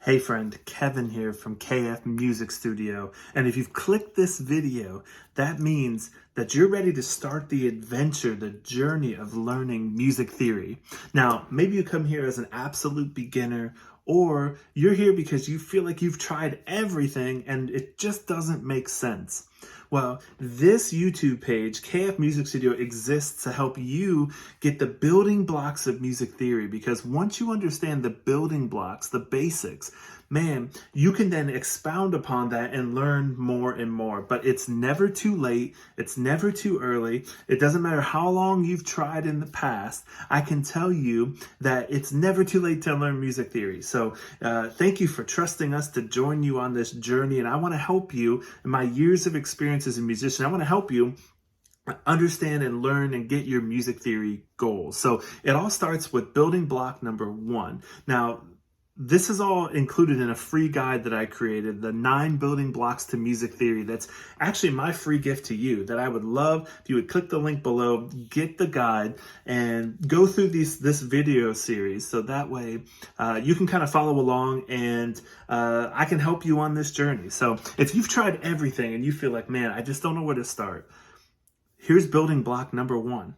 Hey friend, Kevin here from KF Music Studio. And if you've clicked this video, that means that you're ready to start the adventure, the journey of learning music theory. Now, maybe you come here as an absolute beginner, or you're here because you feel like you've tried everything and it just doesn't make sense. Well, this YouTube page, KF Music Studio, exists to help you get the building blocks of music theory, because once you understand the building blocks, the basics, man, you can then expound upon that and learn more and more. But it's never too late. It's never too early. It doesn't matter how long you've tried in the past. I can tell you that it's never too late to learn music theory. So thank you for trusting us to join you on this journey. And I want to help you in my years of experience as a musician. I want to help you understand and learn and get your music theory goals. So it all starts with building block number 1. Now, this is all included in a free guide that I created, the 9 building blocks to music theory. That's actually my free gift to you that I would love if you would click the link below, get the guide, and go through this video series. So that way you can kind of follow along and I can help you on this journey. So if you've tried everything and you feel like, man, I just don't know where to start, here's building block number 1.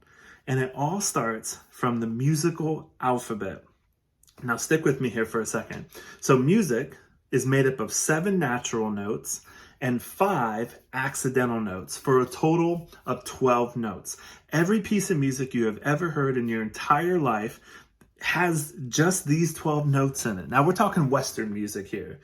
And it all starts from the musical alphabet. Now stick with me here for a second. So music is made up of 7 natural notes and 5 accidental notes for a total of 12 notes. Every piece of music you have ever heard in your entire life has just these 12 notes in it. Now we're talking Western music here.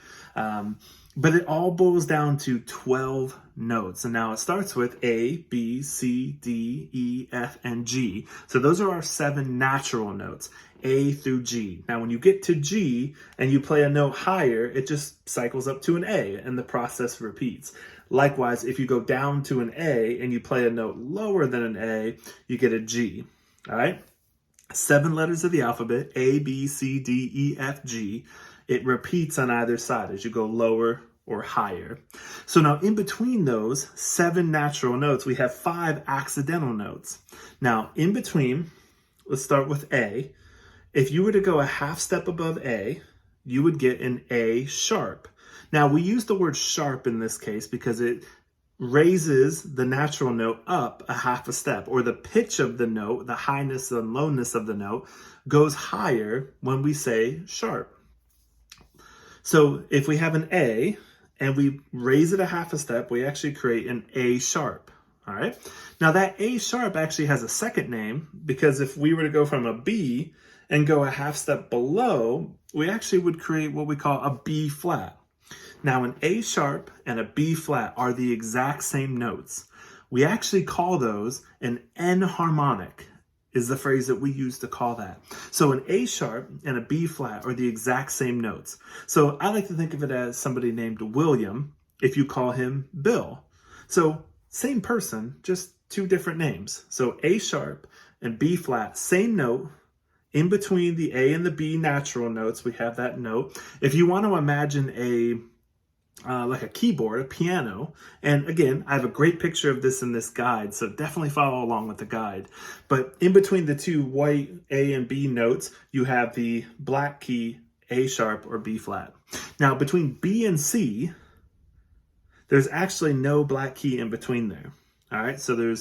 But it all boils down to 12 notes. And now it starts with A, B, C, D, E, F, and G. So those are our 7 natural notes, A through G. Now when you get to G and you play a note higher, it just cycles up to an A and the process repeats. Likewise, if you go down to an A and you play a note lower than an A, you get a G. All right? 7 letters of the alphabet, A, B, C, D, E, F, G. It repeats on either side as you go lower or higher. So now in between those 7 natural notes, we have 5 accidental notes. Now in between, let's start with A. If you were to go a half step above A, you would get an A sharp. Now we use the word sharp in this case because it raises the natural note up a half a step, or the pitch of the note, the highness and lowness of the note, goes higher when we say sharp. So if we have an A and we raise it a half a step, we actually create an A sharp. All right. Now that A sharp actually has a second name, because if we were to go from a B and go a half step below, we actually would create what we call a B flat. Now an A sharp and a B flat are the exact same notes. We actually call those an enharmonic, is the phrase that we use to call that. So an A sharp and a B flat are the exact same notes. So I like to think of it as somebody named William if you call him Bill. So same person, just 2 different names. So A sharp and B flat, same note. In between the A and the B natural notes, we have that note. If you want to imagine like a keyboard, a piano. And again, I have a great picture of this in this guide, so definitely follow along with the guide. But in between the 2 white A and B notes, you have the black key A sharp or B flat. Now between B and C, there's actually no black key in between there. All right, so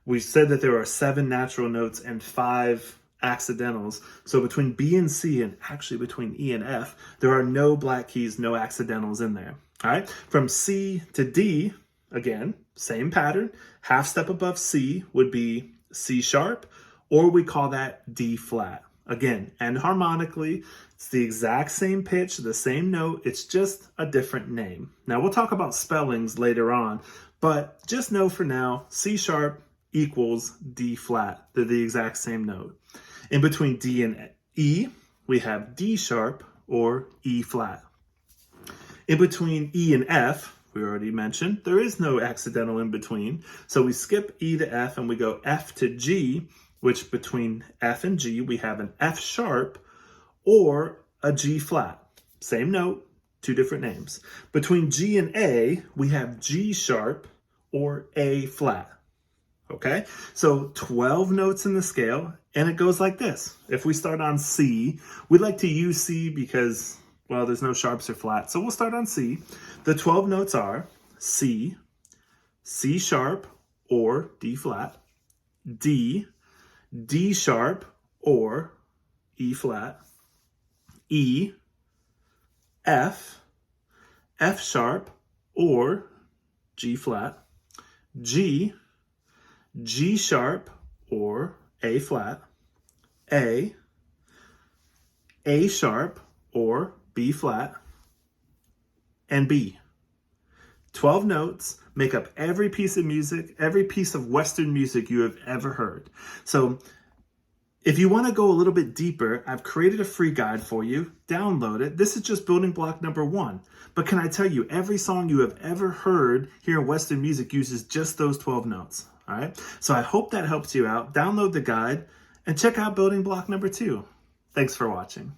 we said that there are 7 natural notes and 5 accidentals. So between B and C, and actually between E and F, there are no black keys, no accidentals in there. All right, from C to D, again, same pattern. Half step above C would be C sharp, or we call that D flat. Again, enharmonically, it's the exact same pitch, the same note, it's just a different name. Now we'll talk about spellings later on, but just know for now, C sharp equals D flat. They're the exact same note. In between D and E, we have D sharp or E flat. In between E and F, we already mentioned, there is no accidental in between. So we skip E to F and we go F to G, which between F and G, we have an F sharp or a G flat. Same note, 2 different names. Between G and A, we have G sharp or A flat. Okay, so 12 notes in the scale, and it goes like this. If we start on C, we like to use C because Well, there's no sharps or flats, so we'll start on C. The 12 notes are C, C sharp or D flat, D, D sharp or E flat, E, F, F sharp or G flat, G, G sharp or A flat, A sharp or B flat, and B. 12 notes make up every piece of music, every piece of Western music you have ever heard. So if you want to go a little bit deeper, I've created a free guide for you. Download it. This is just building block number 1. But can I tell you, every song you have ever heard here in Western music uses just those 12 notes. All right. So I hope that helps you out. Download the guide and check out building block number 2. Thanks for watching.